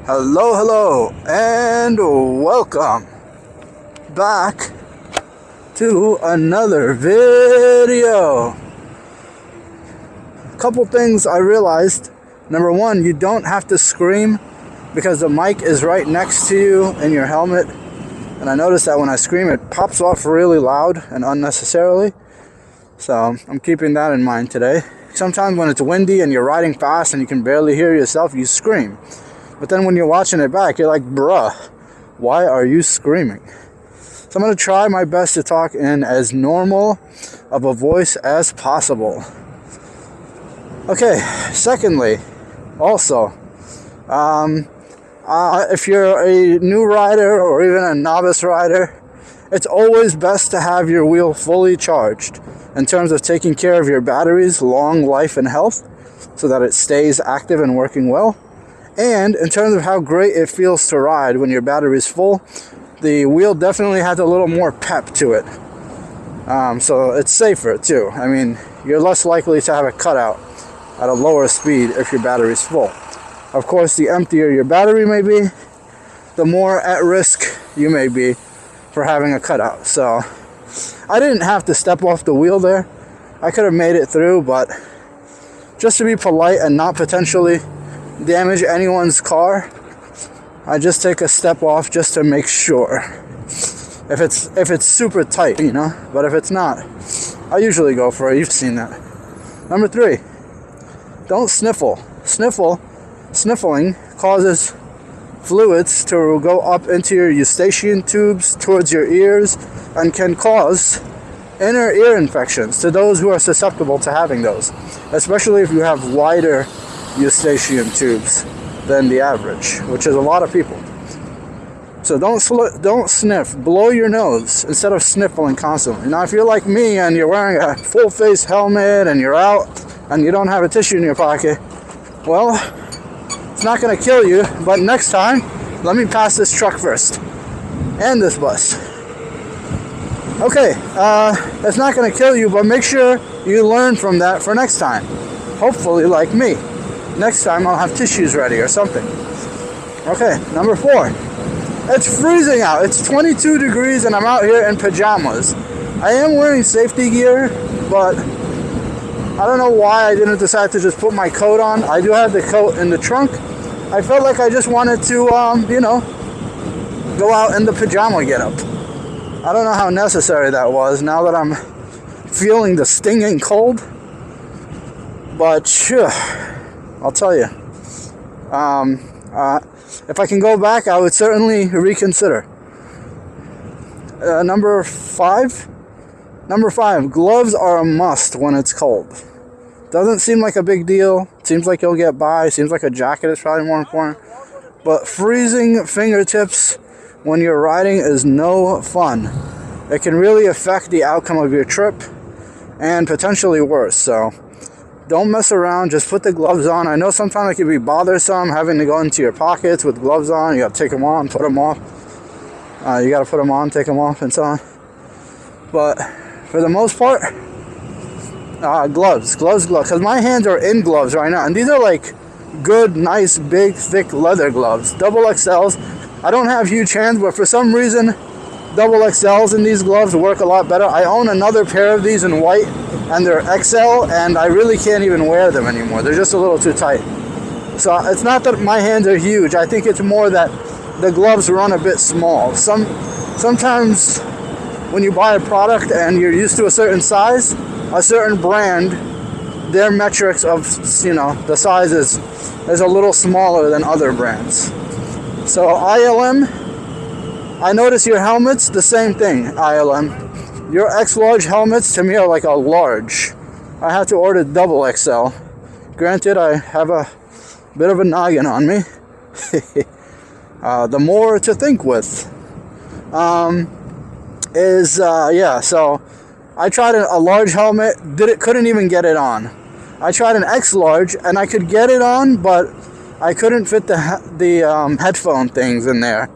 Hello, hello, and welcome back to another video. A couple things I realized. Number one, you don't have to scream because the mic is right next to you in your helmet. And I noticed that when I scream, it pops off really loud and unnecessarily. So I'm keeping that in mind today. Sometimes when it's windy and you're riding fast and you can barely hear yourself, you scream. But then when you're watching it back, you're like, bruh, why are you screaming? So I'm going to try my best to talk in as normal of a voice as possible. Okay, secondly, also, if you're a new rider or even a novice rider, it's always best to have your wheel fully charged in terms of taking care of your batteries, long life and health, so that it stays active and working well. And in terms of how great it feels to ride when your battery's full, the wheel definitely has a little more pep to it. So it's safer too. I mean, you're less likely to have a cutout at a lower speed if your battery's full. Of course, the emptier your battery may be, the more at risk you may be for having a cutout. So I didn't have to step off the wheel there. I could have made it through, but just to be polite and not potentially damage anyone's car, I just take a step off just to make sure. If it's super tight, you know, but if it's not, I usually go for it. You've seen that. Number 3, don't sniffle. Sniffling causes fluids to go up into your eustachian tubes towards your ears and can cause inner ear infections to those who are susceptible to having those, especially if you have wider eustachian tubes than the average, which is a lot of people. So don't sniff. Blow your nose instead of sniffling constantly. Now, if you're like me and you're wearing a full face helmet and you're out and you don't have a tissue in your pocket, well, it's not going to kill you, but next time, let me pass this truck first. And this bus. Okay, it's not going to kill you, but make sure you learn from that for next time. Hopefully, like me. Next time, I'll have tissues ready or something. Okay, number 4. It's freezing out. It's 22 degrees and I'm out here in pajamas. I am wearing safety gear, but I don't know why I didn't decide to just put my coat on. I do have the coat in the trunk. I felt like I just wanted to, go out in the pajama getup. I don't know how necessary that was now that I'm feeling the stinging cold. But sure, I'll tell you. If I can go back, I would certainly reconsider. Number 5, gloves are a must when it's cold. Doesn't seem like a big deal. Seems like you'll get by. Seems like a jacket is probably more important. But freezing fingertips when you're riding is no fun. It can really affect the outcome of your trip and potentially worse. So don't mess around. Just put the gloves on. I know sometimes it can be bothersome having to go into your pockets with gloves on. You got to take them on, put them off. You got to put them on, take them off, and so on. But for the most part, gloves, because my hands are in gloves right now, and these are like good, nice, big, thick leather gloves, double XLs. I don't have huge hands, but for some reason, double XLs in these gloves work a lot better. I own another pair of these in white, and they're XL, and I really can't even wear them anymore. They're just a little too tight. So it's not that my hands are huge. I think it's more that the gloves run a bit small. Sometimes when you buy a product and you're used to a certain size, a certain brand, their metrics of, the size is a little smaller than other brands. So ILM, I notice your helmets, the same thing, ILM. Your X large helmets to me are like a large. I had to order double XL. Granted, I have a bit of a noggin on me. The more to think with. So I tried a large helmet, couldn't even get it on. I tried an X large and I could get it on, but I couldn't fit the headphone things in there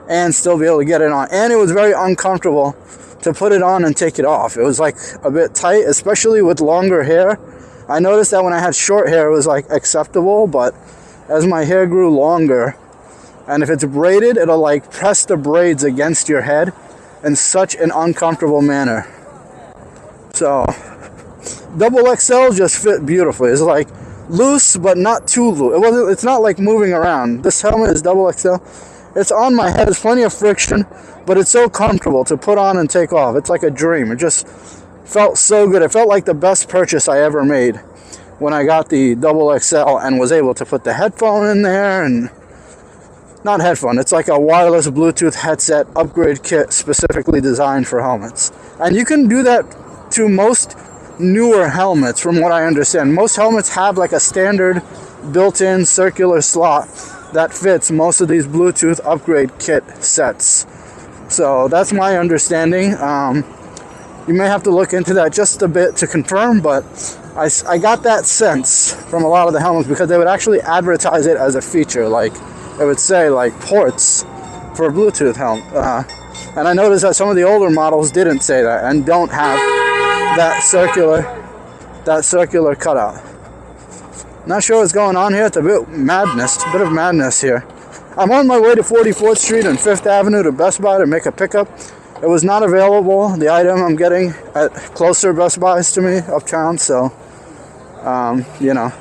and still be able to get it on. And it was very uncomfortable to put it on and take it off. It was like a bit tight, especially with longer hair. I noticed that when I had short hair, it was like acceptable, but as my hair grew longer, And if it's braided, it'll like press the braids against your head in such an uncomfortable manner. So double XL just fit beautifully. It's like loose but not too loose. It's not like moving around. This helmet is double XL. It's on my head. There's plenty of friction, but it's so comfortable to put on and take off. It's like a dream. It just felt so good. It felt like the best purchase I ever made when I got the double XL and was able to put the headphone in there. And not headphone, it's like a wireless Bluetooth headset upgrade kit specifically designed for helmets. And you can do that to most newer helmets, from what I understand. Most helmets have like a standard built-in circular slot that fits most of these Bluetooth upgrade kit sets. So that's my understanding. You may have to look into that just a bit to confirm, but I got that sense from a lot of the helmets, because they would actually advertise it as a feature. Like, it would say like ports for Bluetooth helmet. And I noticed that some of the older models didn't say that and don't have that circular cutout. Not sure what's going on here. It's a bit of madness here. I'm on my way to 44th Street and 5th Avenue to Best Buy to make a pickup. It was not available, the item I'm getting, at closer Best Buys to me uptown, so you know,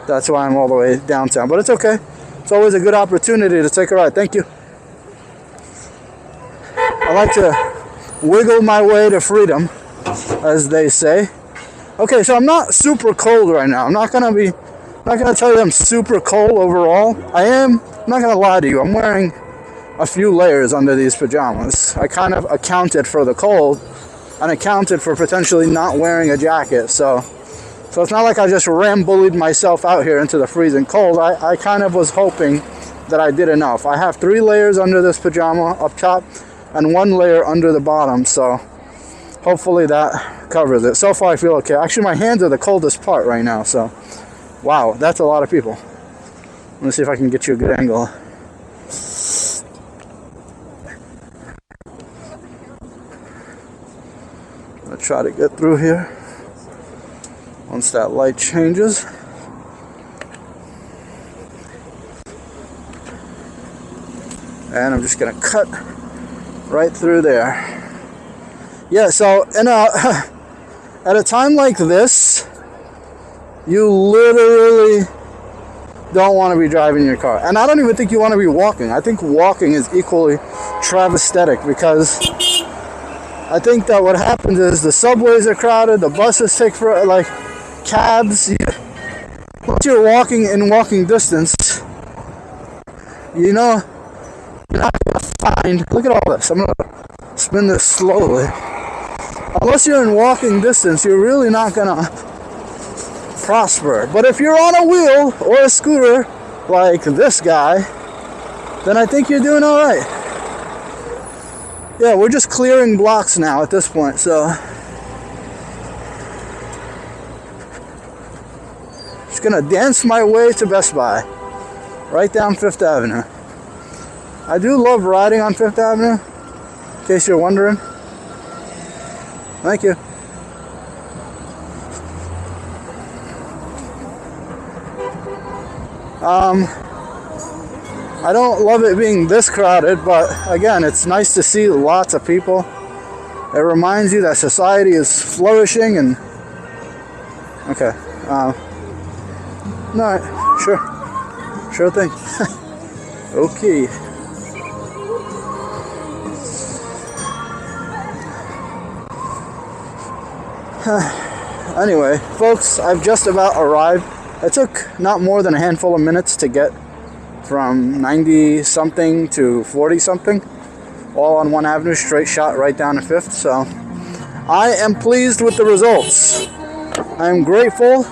that's why I'm all the way downtown. But it's okay. It's always a good opportunity to take a ride. Thank you. I like to wiggle my way to freedom, as they say. Okay, so I'm not super cold right now. I'm not gonna tell you I'm super cold overall. I'm not gonna lie to you. I'm wearing a few layers under these pajamas. I kind of accounted for the cold and accounted for potentially not wearing a jacket. So it's not like I just ram-bullied myself out here into the freezing cold. I kind of was hoping that I did enough. I have 3 layers under this pajama up top and 1 layer under the bottom, so hopefully that covers it. So far I feel okay. Actually, my hands are the coldest part right now, so wow, that's a lot of people. Let me see if I can get you a good angle. I'll try to get through here once that light changes. And I'm just gonna cut right through there. Yeah, so at a time like this, you literally don't want to be driving your car. And I don't even think you want to be walking. I think walking is equally travesthetic, because I think that what happens is the subways are crowded, the buses take for like cabs. Once you're walking in walking distance, you know, you're not gonna find. Look at all this. I'm gonna spin this slowly. Unless you're in walking distance, you're really not gonna prosper. But if you're on a wheel or a scooter like this guy, then I think you're doing all right. Yeah, we're just clearing blocks now at this point, so just gonna dance my way to Best Buy right down 5th Avenue. I do love riding on 5th Avenue, in case you're wondering. Thank you. I don't love it being this crowded, but again, it's nice to see lots of people. It reminds you that society is flourishing and... Okay. No, sure thing. Okay. Anyway, folks, I've just about arrived. It took not more than a handful of minutes to get from 90 something to 40 something, all on one avenue, straight shot right down to 5th. So I am pleased with the results. I am grateful.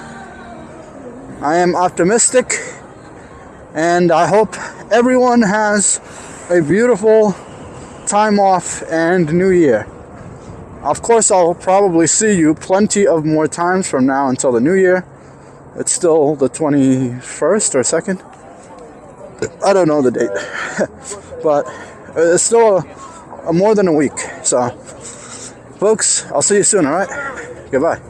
I am optimistic, and I hope everyone has a beautiful time off and New Year. Of course, I'll probably see you plenty of more times from now until the New Year. It's still the 21st or 2nd. I don't know the date. But it's still a more than a week. So, folks, I'll see you soon, alright? Goodbye.